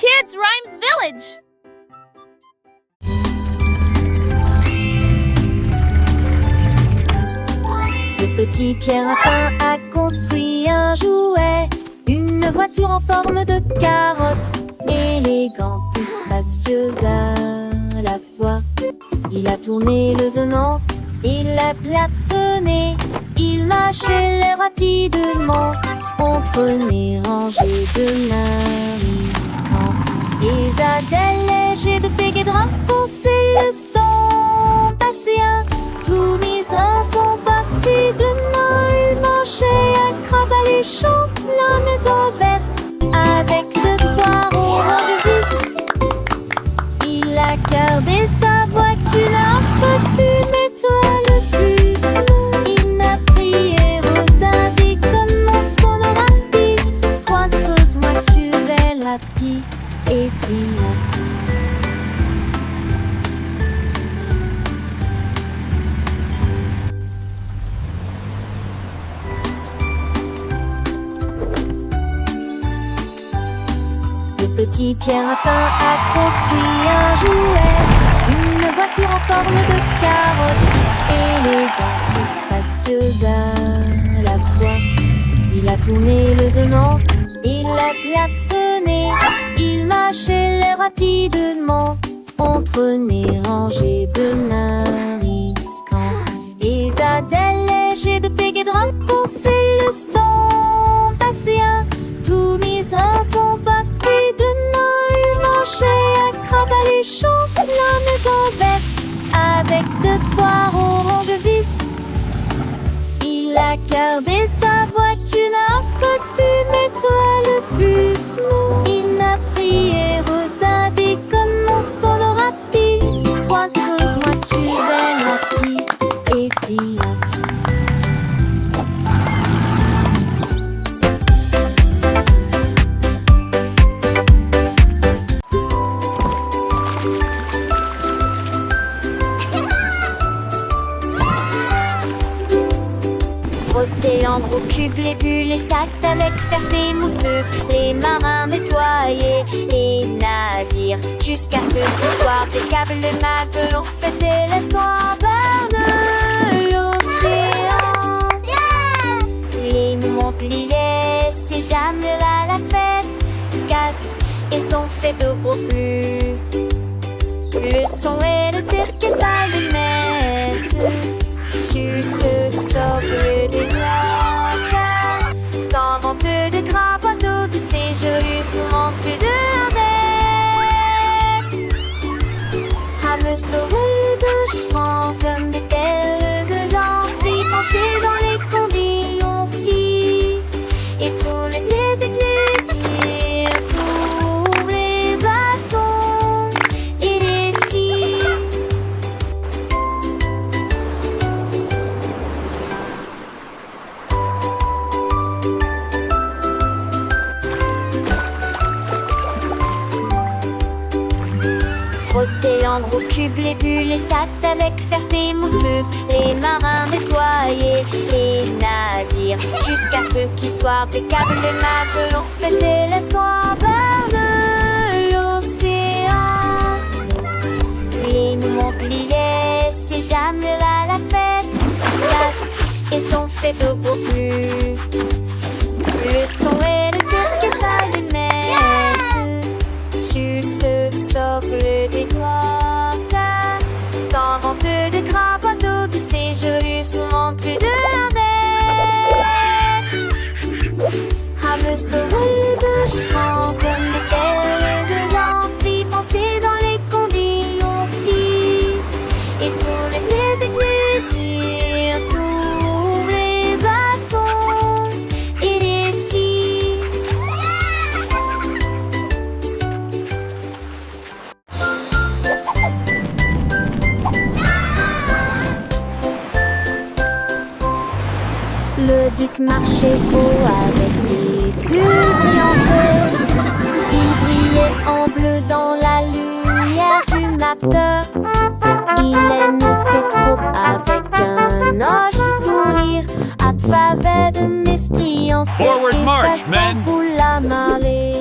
Kids Rhymes Village! Le petit Pierre Lapin a construit un jouet, une voiture en forme de carotte, élégante et spacieuse à la fois. Il a tourné le zonant, il l'a klaxonné, il marchait rapidement entre les rangées de mariscants. Les attelles légers de Pégédra pensaient le stand passien. Tous mis en son parti de Noël marchait à crabe les champs, la maison verte avec de poireaux de vis. Il a gardé sa voiture un petit métal de plus. Il n'a prié retardé comme son rapide. Trois tosses voitures la pie et triati. Le petit Pierre Lapin a construit un jouet, une voiture en forme de carotte, élégante et spacieuse à la fois. Il a tourné le zonant, il l'a klaxonné, il marchait rapidement entre les rangées de mariscants. Les attelles légers de Pégédra pensaient le stand passien. Tout mis en son paquet de Noël marchait à crabe les champs, la maison verte avec de foires orange vis. Il a gardé sa voiture un petit métal plus. Il n'a prié retardé comme son rapide. Trois grosses voitures rapides et triati. Frotter en gros cube les bulles, les tacts avec ferté mousseuse, les marins nettoyer les navires, jusqu'à ce qu'il soit impeccable. Le matelot fêtait l'histoire de l'océan. Les Montpellier, c'est jamais à la fête, casse, ils ont fait de gros flux. Le son et le cirque stade de messe. Sucre, socle, des noix, dans vente de gras bateaux de séjour, sous montre de bête. À me sauver de chevaux comme des telles gueulantes, y penser dans les conditions filles, et tout l'été d'église, tous les glaçons et les filles. Frotter en gros cube les bulles, les tacts avec ferté mousseuse, les marins nettoyer les navires, jusqu'à ce qu'ils soient impeccables. Les matelots fêtaient l'histoire de l'océan. Les Montpellier, c'est jamais à la fête, casse, ils ont fait de beaux flux. Le son et le cirque stade de messe. Sucre, socle, des doigts, dans vente de gras bateaux de séjour, sous montre de bête. À me sauver de chevaux comme des telles de lampes, y penser dans les conditions filles, et tout l'été d'église, tous les glaçons et les filles. Le duc marchait beau avec des bulles brillantes. Il brillait en bleu dans la lumière du matin. Il aime ses troupes avec un hoche sourire, à travers de l'esprit en Forward march, men! pour la marée.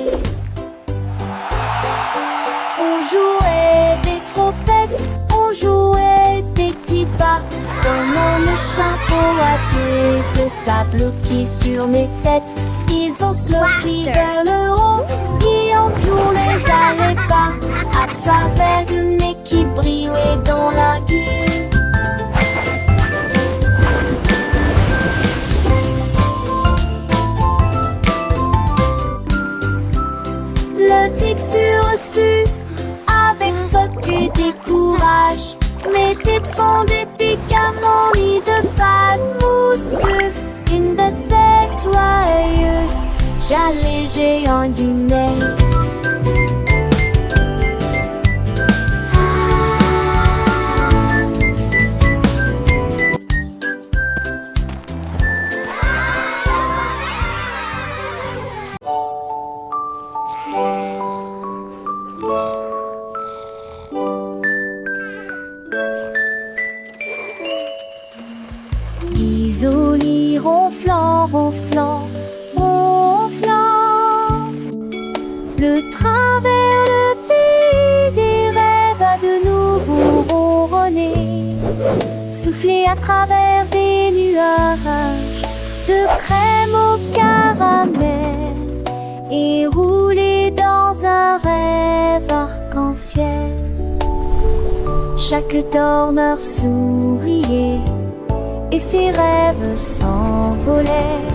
chapeau à queue de sable qui sur mes têtes. Ils ont sauté vers le haut et ont tourné à les bas à travers le nez qui brillait dans la gueule. Le tic sur-reçu avec ce qui décourage. Mes têtes font des pics à mon lit de fade mousseux. Une de ces joyeuses, j'allais géant du nez. Isolé, ronflant, ronflant, ronflant. Le train vers le pays des rêves a de nouveau ronronné. Soufflé à travers des nuages de crème au caramel et roulé dans un rêve arc-en-ciel. Chaque dormeur souriait et ses rêves s'envolaient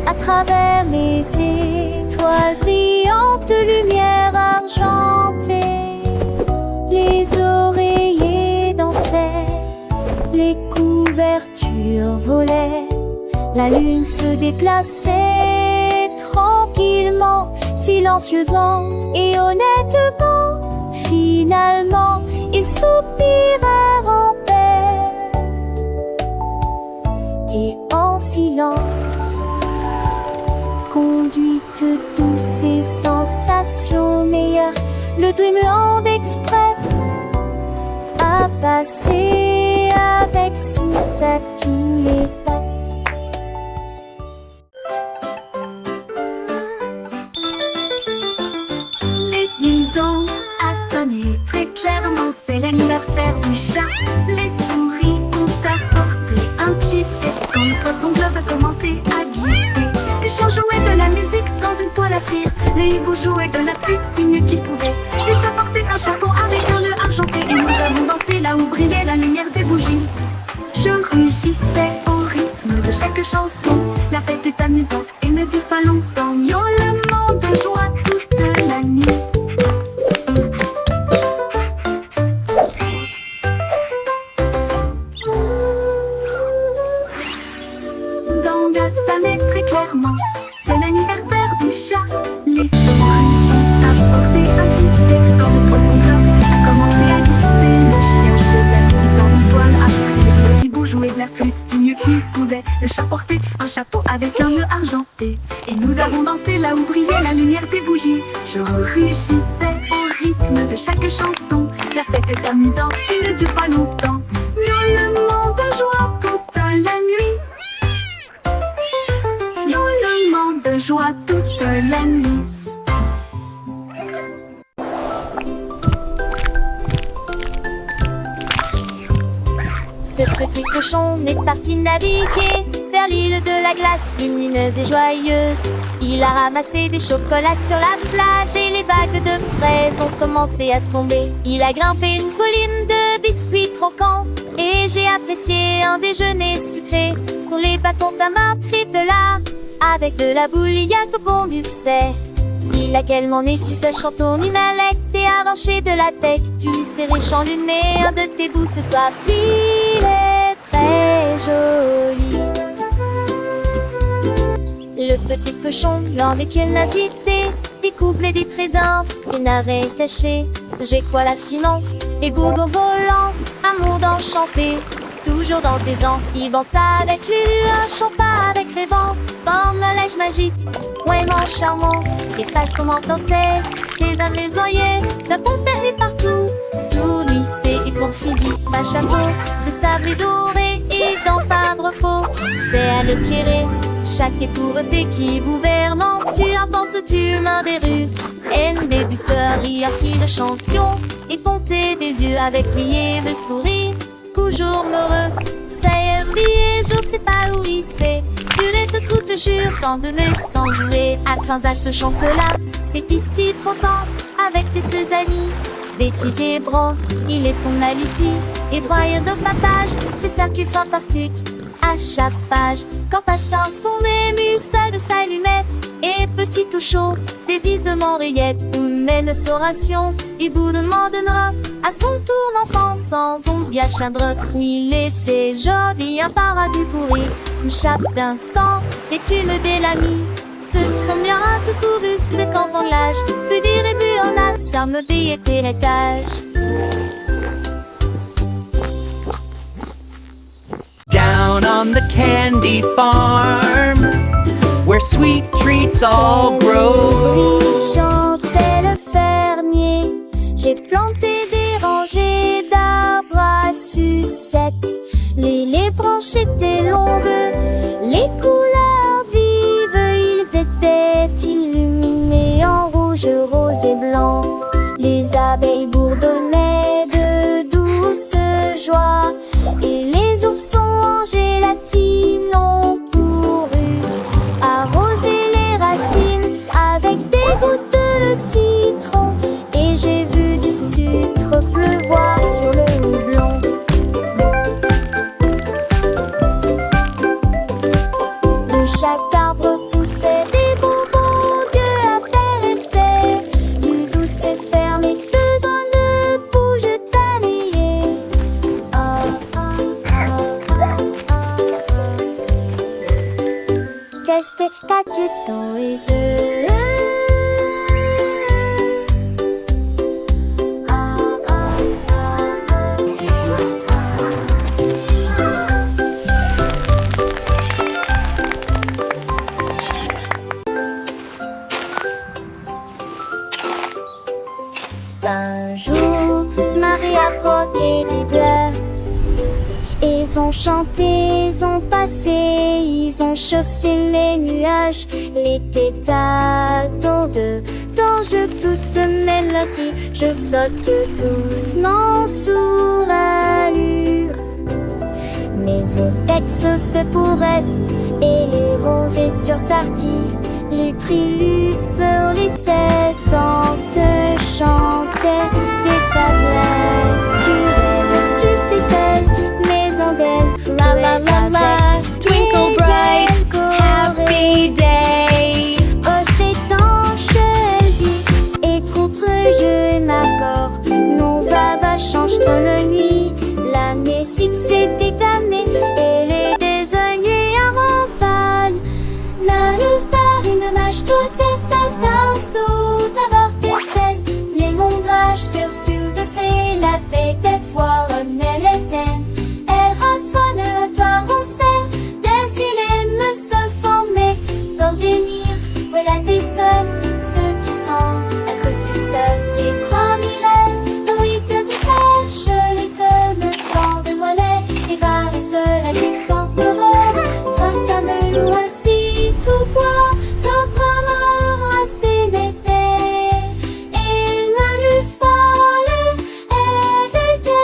à travers les étoiles brillantes de lumière argentée. Les oreillers dansaient, les couvertures volaient, la lune se déplaçait tranquillement, silencieusement et honnêtement. Finalement, ils soupirèrent en paix et en silence, conduite douce et sensation meilleure, le Dreamland Express a passé avec succès tous les passes. Les ding-dong a sonné très clairement, c'est l'anniversaire du chat. Les souris ont apporté un cheesecake quand le poisson globe a commencé à glisser. Les chiens jouaient de la musique dans une poêle à frire. Les hiboux jouaient de la flûte du mieux qu'ils pouvaient. Les chats portaient un chapeau avec un nœud argenté et nous avons dansé là où brillait la lumière des bougies. Je rugissais au rythme de chaque chanson. La fête est amusante et ne dure pas longtemps. Miaulement de joie toute la nuit. Dans la sonne très clairement, c'est l'anniversaire du chat. Les souris ont apporté un cheesecake quand le poisson globe a commencé à glisser. Le chien jouait de la musique dans une toile à frire. Le hibou jouait de la flûte du mieux qu'il pouvait. Le chat portait un chapeau avec un nœud argenté et nous avons dansé là où brillait la lumière des bougies. Je rugissais au rythme de chaque chanson. La fête est amusante et ne dure pas longtemps. Miaulement de joie toute la nuit. Miaulement de joie toute la nuit. Ce petit cochon est parti naviguer vers l'île de la glace lumineuse et joyeuse. Il a ramassé des chocolats sur la plage et les vagues de fraises ont commencé à tomber. Il a grimpé une colline de biscuits croquants et j'ai apprécié un déjeuner sucré. Pour les bâtons ta main pris de là, avec de la bouilliaque au bon du sait. Il a quel mon nez, tu sais, chanton une inlecte et arraché de la tête. Tu serré chant le nez, un de tes bouts ce soir. Il est très joli. Le petit cochon, lors des curiosités, découvre des trésors, des narets cachés. J'ai quoi la finon, et gourgons volants, amour d'enchanté. Toujours dans tes ans, il danse avec lui, un chant pas avec les vents. Bande le lèche magique, ouais mon charmant. Et façon danser, ses âmes les oreillers, de bon permis partout. Sous lui c'est et pour fusil, ma chapeau, de sable et doré et dans pas de repos. C'est à le tirer, chaque étourté qui gouvernant. Tu en penses, tu mains des ruses, haine des busseurs, y a-t-il de chanson, et ponter des yeux avec plié de sourire. toujours heureux. Ça y est, oublié, je sais pas où il sait. Purette toute jure, sans donner, sans jouer. À à ce chocolat, c'est ici trop temps. Avec ses amis, bêtises et bro, il est son aliti. Et droit de passage, c'est ça qui est fantastique. À chaque page, quand passant pour ému, ça de sa lunette. Et petit tout chaud, des îles de Montréette, où mène sa ration, il vous demandera à son tour l'enfant sans ombre bien chadre. Il était joli, un paradis pourri. Chaque instant, d'études de l'ami. Ce sont bien tout couru, c'est qu'enfant l'âge. Plus dire et plus on a, ça me dit était l'étage. Down on the candy farm, where sweet treats all grow. Oui, chantait le fermier. J'ai planté des rangées d'arbres à sucettes. Les branches étaient longues, les couleurs vives, ils étaient illuminés en rouge, rose et blanc. Les abeilles bourdonnaient de douce joie, et les oursons en gélatine ont couru arroser les racines avec des gouttes de citron. Et j'ai vu du sucre pleuvoir sur le houblon. De chaque arbre poussaient des bonbons que intéressaient. Du douce et fermé, besoin de bouge d'allier. Qu'est-ce que t'as-tu dans les yeux? Un jour, Marie a croqué du bleu. Ils ont chanté, ils ont passé, ils ont chaussé les nuages. L'été tâton de je tousse mélodie, je saute doucement sous l'allure. Mes têtes se pour reste et les rosés sur sortie. Les prix lui fleurissaient tant te chantaient des paglettes. Tu rêves juste des ailes, maison d'elle. La la la la, twinkle bright, happy day. Oh, c'est tanche, elle dit, et troutre, je m'accorde. Non, va, change ton nuit. L'année si c'était damné, et les désoignés à renfale. La luz par une mâche, tout est à sens, tout avorte espèce. Les mondrages sur de fait, la fête cette fois, on est l'éteint. Elle rasfonne, toi, on sait, des îles me se former. Pour venir, voilà tes seuls, ceux qui sont, elle reçut seul. Les premiers restent, dans les te cache, les te me font de monnaie. Et va seul, la vie sans heureux, trace à me loue ainsi, tout bois, sans prendre assez d'été. Il ne lui fallait éviter.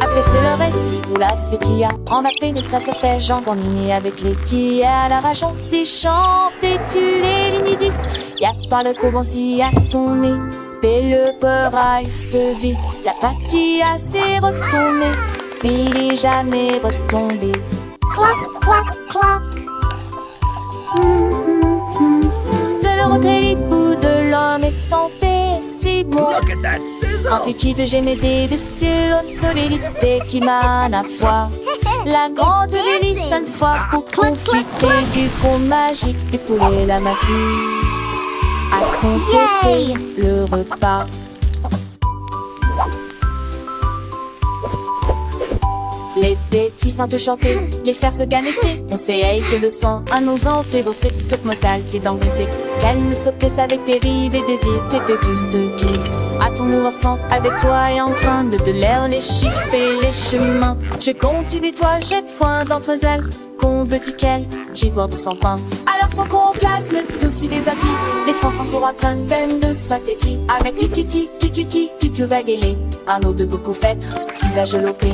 Après c'est le reste qui roule à ses tia. En appel de ça se fait jambonnier avec les tia. La rajon des chants, des tu les lignes 10. Y'a pas le commenci à ton nez. Le peur de vie. La patia s'est retournée. Mais il est jamais retombé. Clac, clac, clac. C'est le retrait bout de l'homme et santé, c'est bon. Antiquité, génété de solidité qui m'a à foi. La grande délice à une fois pour profiter du conte magique des poulets, la mafie. À compléter le repas. Les petits sans te chanter, les faire se ganesser. On sait que le sang à nos ans fait bosser ce mortalité d'engraisser. Qu'elle ne se presse avec tes rives et désirs, tes petits se glissent. à ton ensemble avec toi et en train de l'air les chiffres et les chemins. Je continue toi, jette foin d'entre elles, qu'on petit qu'elle, j'y vois de son pain. Alors son qu'on place le dessus des attis, les fonds sont pour apprendre peine de soit têtis. Avec kikiti, kikiki, tu vas guéler, un eau de beaucoup fêtre, si va je l'opé.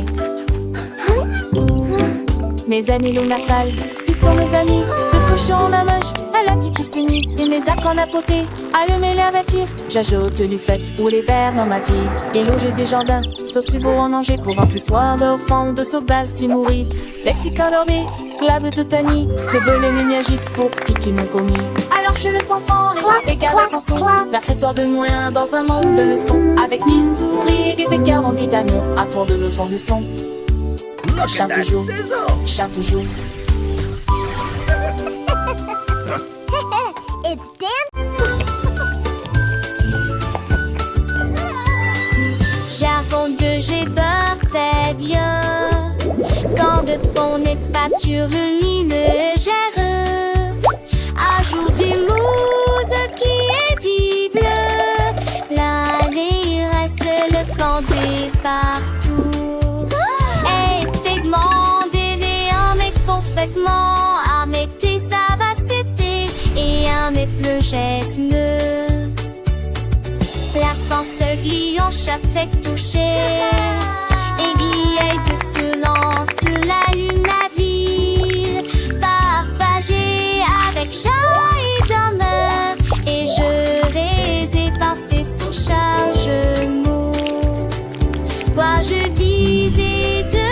Mes amis l'on natal, ils sont mes amis, de cochon en amage, à la tiki s'unit, et mes actes en apoté, allumer l'air bâtir, j'ajoute du fait, ou les verres en matière, et loger des jardins, sauf si beau en danger, pour un plus soir d'enfant de sauvage si mourir, lexica dormé, clave de tani, de bonne mignagite pour qui m'ont commis. Alors je le sens fort, et garde sans son, la fait soir de moins dans un monde de leçons, avec 10 souris et des 40 vitamines, à tour de le ton de son. Chante toujours, chante toujours. It's Dan. J'avoue que j'ai peur des dieux. Quand de fond n'est pas sur le linéaire, ajoute des mousse qui est dit bleu. L'allée reste le pendé partout. Arrêtez ça va c'était et un plus geste la pense glie en chaque tête touchée aiguille de silence sur la lune la ville partagée avec chat et d'homme et je les ai passés sans chargement quoi je disais de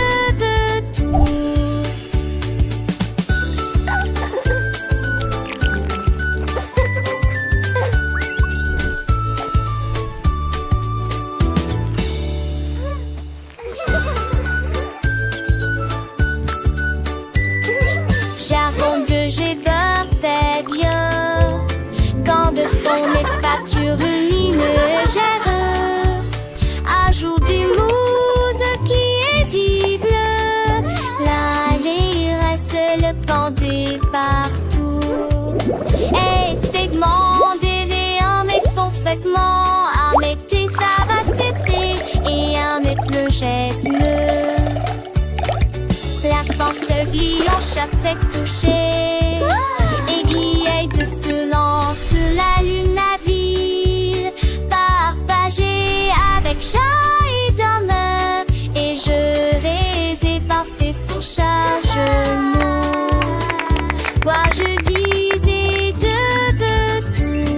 j'ai peur des dieux. Quand de fond n'est pas sur le linéaire, ajoute du mousse qui est dit bleu. L'allée reste le pendé partout. Et t'es demandé des mais parfaitement. Arrêtez ça va c'était et un le geste la pensée glie en chaque tête touchée aiguille de silence sur la lune la ville partagée avec chat et d'homme et je les ai passés sans chargement quoi je disais de tous.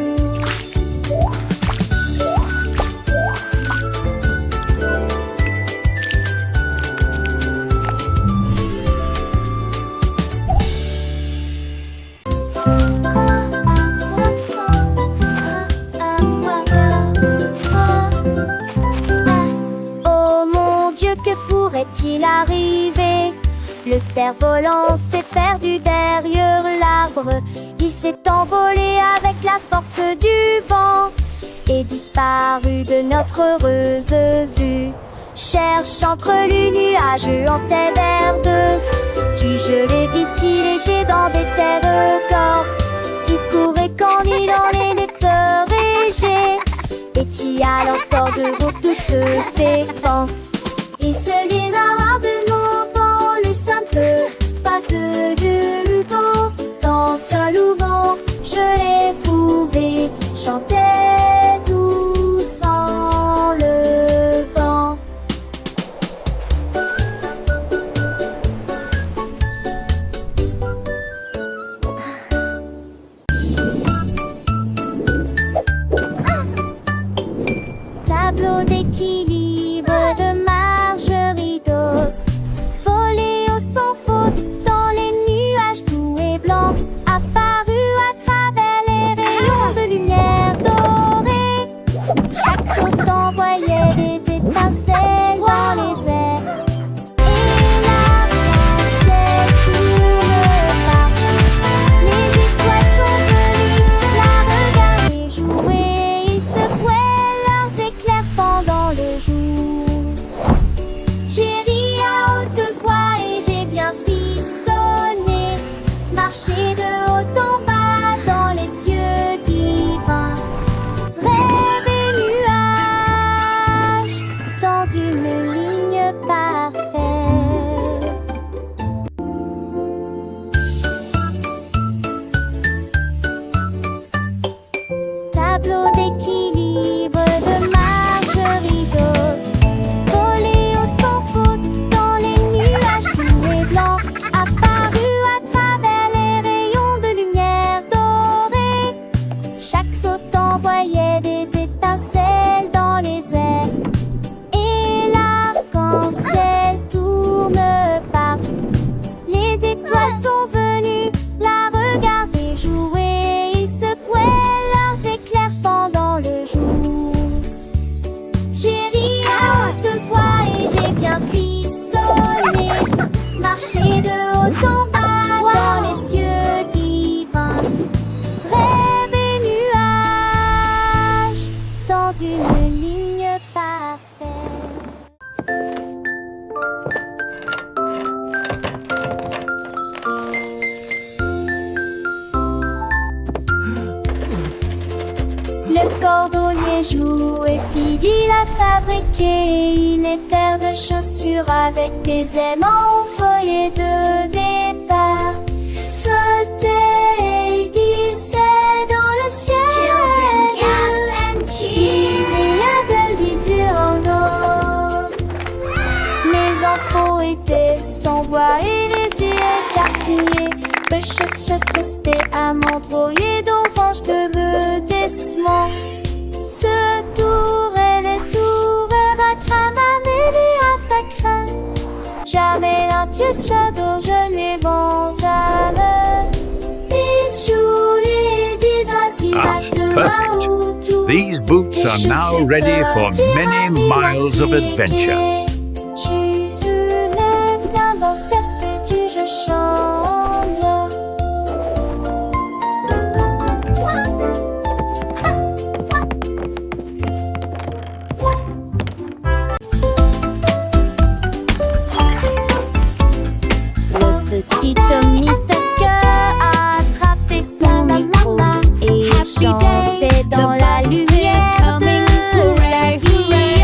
Que pourrait-il arriver? Le cerf-volant s'est perdu derrière l'arbre. Il s'est envolé avec la force du vent et disparu de notre heureuse vue. Cherche entre les nuages en terre verdeuse. Puis-je les vis-il léger dans des terres corps. Il courait quand il en était régé. Et-il encore de route toutes ses forces? Il se lira de longtemps le simple pas de vent. Dans ce louvant, je l'ai fouvé, chantait doucement le vent. Tableau d'équilibre de Margerie Dose, volé au sans faute dans les nuages doux et blancs, apparu à travers les rayons de lumière dorée. Chaque saut envoyait des étincelles dans les airs. Et la princesse tourne partout. Les étoiles sont venues la regarder jouer. Ils secouaient leurs éclairs pendant le jour. une ligne parfaite. Tableau d'équilibre de Marjorie Dawes, volé au sans faute dans les nuages tout et blancs, apparu à travers les rayons de lumière dorée. Chaque saut envoyait des étincelles dans les airs, et l'arc-en-ciel tourne partout. Les étoiles sont venues la regarder jouer, ils secouaient leurs éclairs pendant le jour. J'ai ri à haute voix et j'ai bien frissonné, marché de haut en bas dans les cieux divins, rêve et nuages dans une ligne parfaite. Le cordonnier joue et Philly l'a fabriqué. Une paire de chaussures avec des aimants au foyer de départ. Flottaient et glissaient dans le ciel. Il y a de l'usure en or. Mes enfants étaient sans voix et les yeux écarquillés. Peu c'était à m'embrouiller d'orange de bedessement. Ce tour et les tours à crame et à facrin. Jamais un pied shadow, je n'ai vents à me. Perfect. These boots are now ready for many miles of adventure. Dans cette petite je chante. Le petit Tommy Tucker a attrapé son micro et chantait dans la lumière de la vie.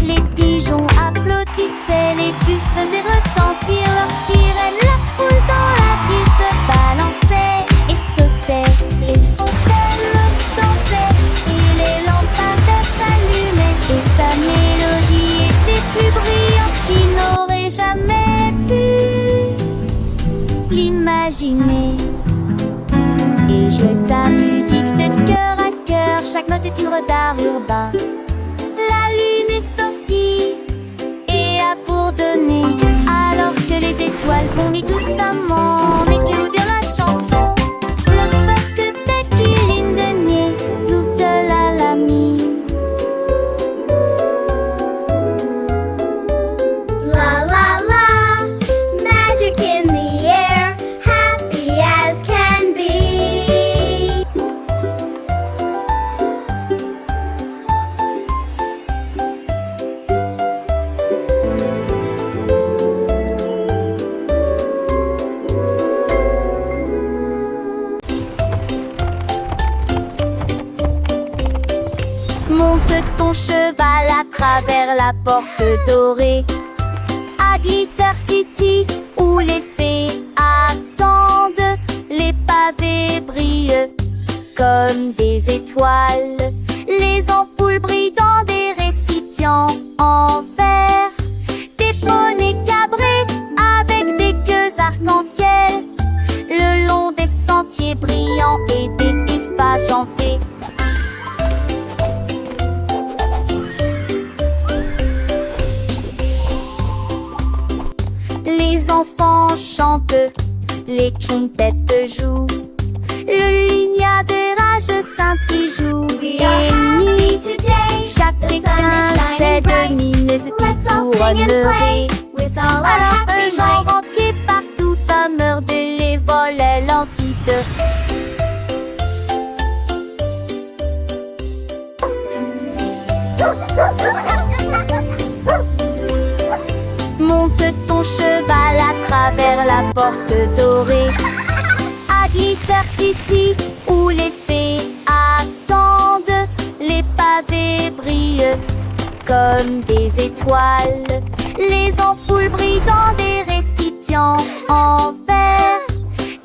Les pigeons applaudissaient, les buts faisaient retentir leurs sirènes. La foule dans la ville se balançait et sautait. Les fontaines dansaient et les lampadaires s'allumaient. Et sa mélodie était plus brillante qu'il n'aurait jamais pu l'imaginer. Il jouait sa musique de cœur à cœur, chaque note est une d'art urbain. La lune est sortie et a pour donner, alors que les étoiles bondissent doucement. Mais que vous dire la chanson? Le peuple que qu'il ligne de nier, nous de la lamine. La la la, magic in the air, happy as can be. Monte ton cheval à travers la porte dorée à Glitter City où les fées attendent. Les pavés brillent comme des étoiles. Les ampoules brillent dans des récipients en verre. Des poneys cabrés avec des queues arc-en-ciel le long des sentiers brillants et des griffes argentées. Les enfants chantent, les quintettes jouent, le lignard de rage scintille joue. We are happy today. Chaque The sun is shining étincelle bright. de mine se Let's all sing and play tournerait. with all our Alors que happy j'en might. renquais partout à meurder les volets l'entité. Monte ton cheval à travers la porte dorée à Glitter City où les fées attendent. Les pavés brillent comme des étoiles. Les ampoules brillent dans des récipients en verre.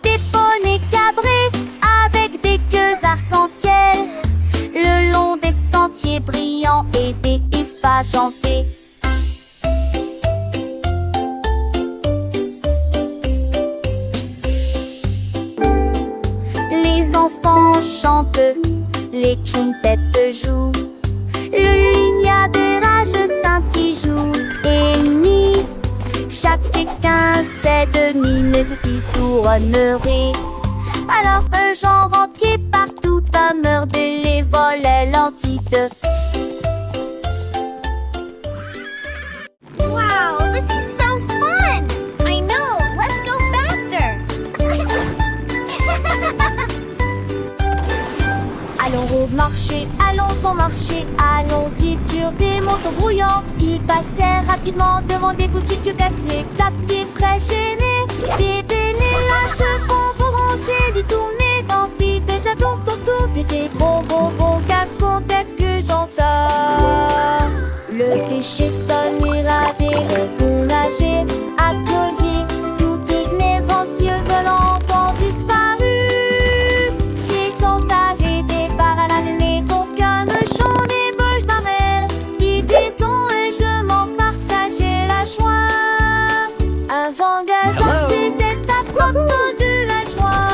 Des poneys cabrés avec des queues arc-en-ciel, le long des sentiers brillants et des effages en paix. Les enfants chantent, les quintettes jouent, le lignard des rages scintille jour et nuit. Chaque étincelle de mine se tournerait. Alors un genre entier partout à meurtre les volets lentides. Wow, this is so fun! I know, let's go faster! Allons au marché, allons au marché, allons-y sur des motos brouillantes. Ils passèrent rapidement devant des boutiques cassées, tapés, très gênés. Des dénilages de bonbons rangés, détournés dans des tours autour des bonbons qu'accomtait que j'entends. Le péché sonnera dès le bon nager, à collier, tout est aventure volant ont disparu. Qui sont arrêtés par la maison, qu'un chant des bouches d'arrêt. Qui disons et je m'en partageais la joie. Un vent gazant, c'est cette apporte de la joie.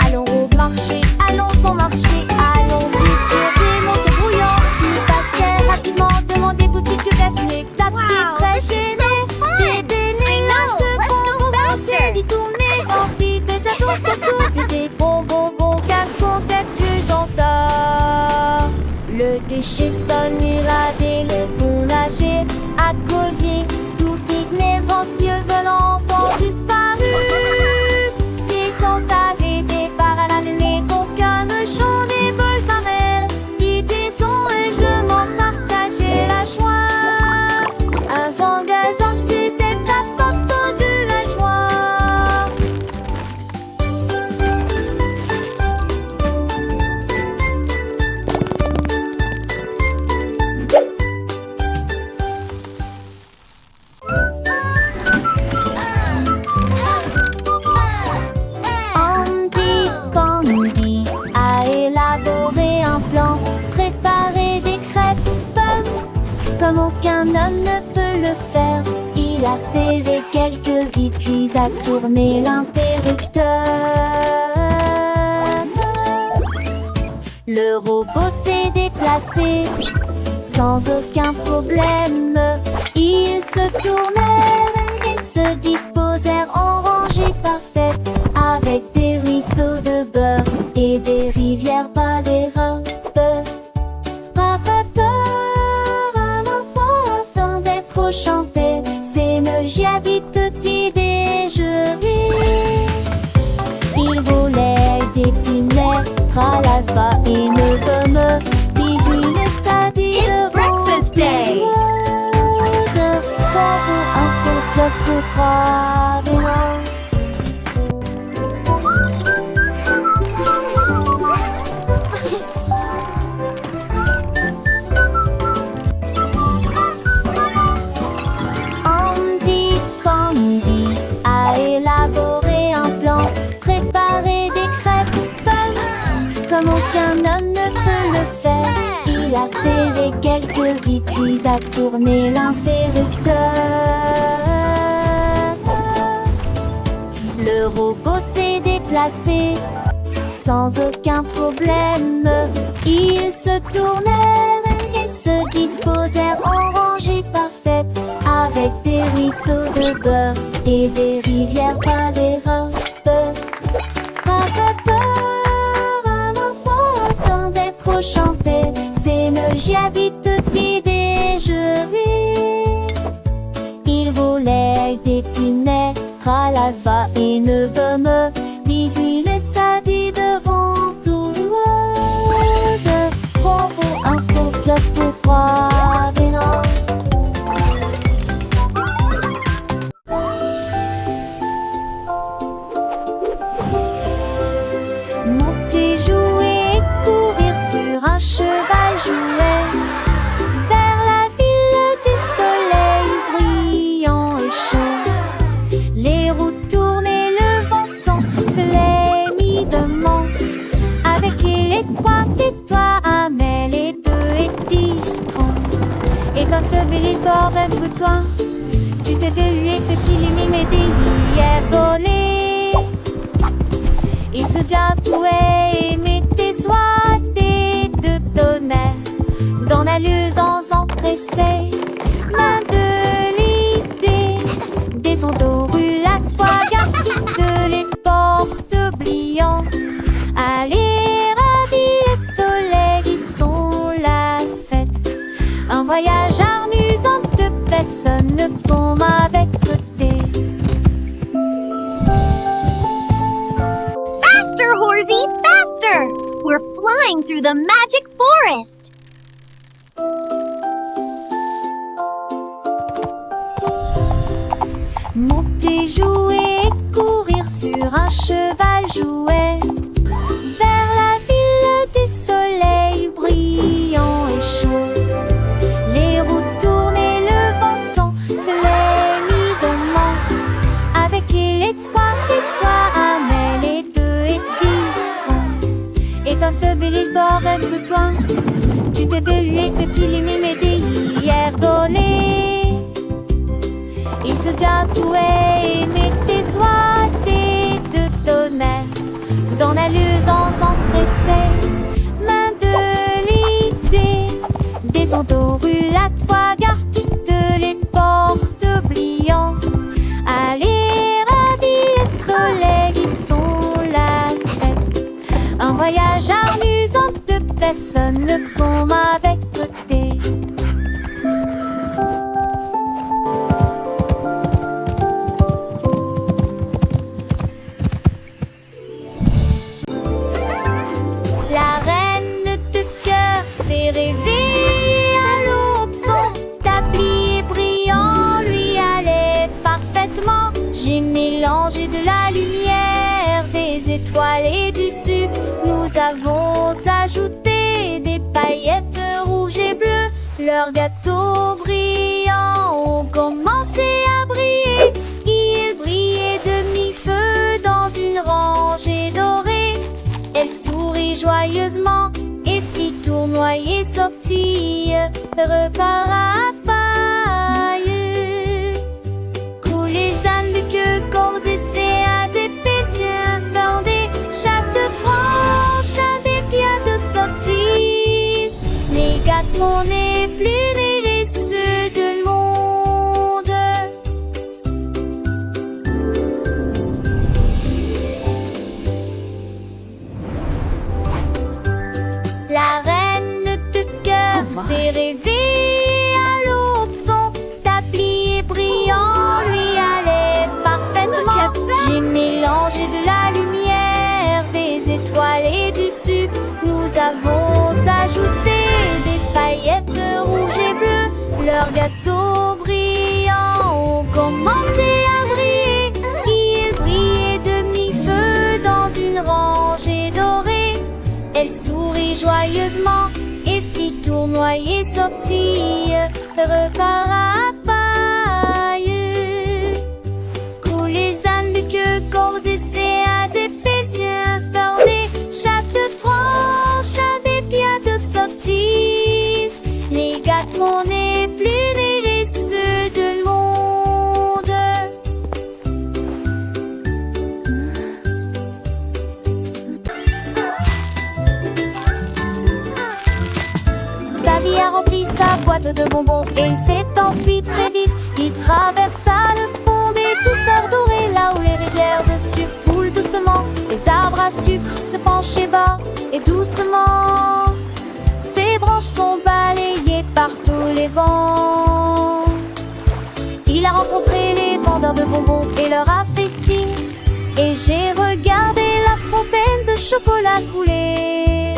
Allons au marché, allons au marché, allons-y sur des motos brouillantes. Ils passèrent rapidement devant des boutiques cassées, tapés, Wow, très this is gênés. so fun! Des dénilages I know, let's go de bonbons faster! rangés, détournés dans des tours autour des bonbons qu'accomtait que j'entends. Le déchet sonnera dès le bon nager, à collier, tout est aventure volant ont disparu. Qui sont arrêtés par la maison, qu'un chant des bouches d'arrêt. Qui disons et je m'en partageais la joie. Un vent gazant, c'est cette apporte de la joie. Andy Pandy a élaboré un plan, préparé des crêpes pommes comme aucun homme ne peut le faire. Il a serré quelques vis puis a tourné l'interrupteur. Le robot s'est déplacé sans aucun problème. Ils se tournèrent et se disposèrent en rangée parfaite, avec des ruisseaux de beurre et des rivières par les robes. Attendait trop chanter, c'est me j'habite toute idée, je ris. Il volait des pinets, râlava et ne gomme, bisous les sadis. It's breakfast day! Un peu place pour croire. Andy Pandy a élaboré un plan, préparé des crêpes pommes comme aucun homme ne peut le faire. Il a serré quelques vis puis a tourné l'interrupteur. Le robot s'est déplacé sans aucun problème. Ils se tournèrent et se disposèrent en rangée parfaite, avec des ruisseaux de beurre et des rivières par les robes. Attendait trop chanter, c'est me j'habite toute idée, je ris. Il volait des pinets, râlava et ne gomme, bisous les sadis devant. que toi. Tu t'es délué que qu'il aimait m'aider hier donné. Il se vient tout et met tes soins de tonnerre dans la luisance empressée. Main de l'idée, des ondes la fois garde toutes les portes oubliant. Allez, ravis le soleil qui sont la fête. Un voyage amusant de personnes comme avec côté. Faster, Horsey, faster! We're flying through the magic forest. Monter, jouer et courir sur un cheval jouet vers la ville du soleil brillant et chaud. Les roues tournent et le vent sent se l'évidemment. Avec les points et toi amène les deux et discret. Et un seul il bord que toi. Tu t'es délué que qu'il aimait m'aider hier donné. Il se vient tout et met tes soins de tonnerre dans la luisance empressée. Main de l'idée, des ondes la fois garde toutes les portes oubliant. Allez, ravis le soleil qui sont la fête. Un voyage amusant de personnes comme avec côté. La reine de cœur s'est réveillée à l'aube. Son tablier brillant lui allait parfaitement. J'ai mélangé de la lumière, des étoiles et du sucre. Nous avons ajouté des paillettes rouges et bleues. Leurs gâteaux brillants ont commencé à briller. Ils brillaient de mi-feu dans une rangée dorée. Elle sourit joyeusement et fit tournoyer sortie, repart à paille. Coulent les ânes de queue, cordes et à des yeux bordés. Chaque branche a des pierres de sorties. Les gâteaux n'est plus ni les ceux de monde. La reine de cœur s'est réveillée à l'aube. Son tablier brillant lui allait parfaitement. J'ai mélangé de la lumière, des étoiles et du sucre. Nous avons ajouté des paillettes rouges et bleues. Leurs gâteaux brillants ont commencé à briller. Ils brillaient de mi-feu dans une rangée dorée. Elle sourit joyeusement et fit tournoyer sortie, repart à paille. Coulent les ânes de queue, cordes et à des yeux bordés. Chaque branche a des pierres de sorties. Les gâteaux n'est plus ni les ceux de monde. Davy a rempli sa boîte de bonbons et il s'est enfui très vite. Il traversa le pont des douceurs dorées, là où les rivières de sucre coulent doucement. Les arbres à sucre se penchaient bas et doucement. Ses branches sont balayées par tous les vents. Il a rencontré les vendeurs de bonbons et leur a fait signe. Et j'ai regardé la fontaine de chocolat couler.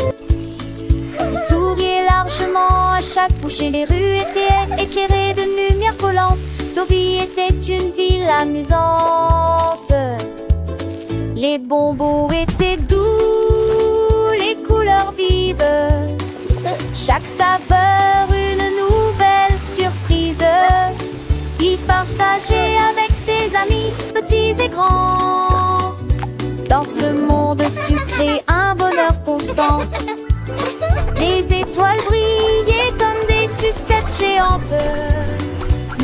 Il souriait largement à chaque bouchée. Les rues étaient éclairées de lumière collante. Deauville était une ville amusante. Les bonbons étaient doux, les couleurs vives. Chaque saveur une nouvelle surprise. Il partageait avec ses amis, petits et grands. Dans ce monde sucré, un bonheur constant. Les étoiles brillaient comme des sucettes géantes.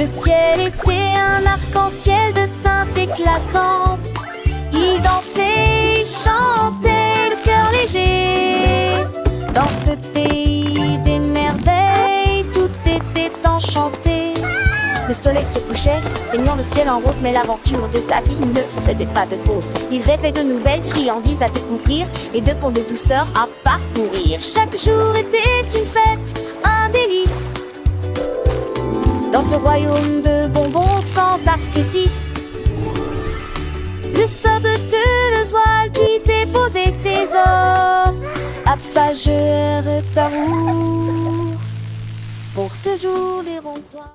Le ciel était un arc-en-ciel de teintes éclatantes. Il dansait, il chantait, le cœur léger. Dans ce pays des merveilles, tout était enchanté. Le soleil se couchait, baignant le ciel en rose. Mais l'aventure de ta vie ne faisait pas de pause. Il rêvait de nouvelles friandises à découvrir et de ponts de douceur à parcourir. Chaque jour était une fête, un délice. Dans ce royaume de bonbons sans artifice. Le sort de Toulouse qui déposait ses ors. Appageur ta roue pour toujours les ronds-points.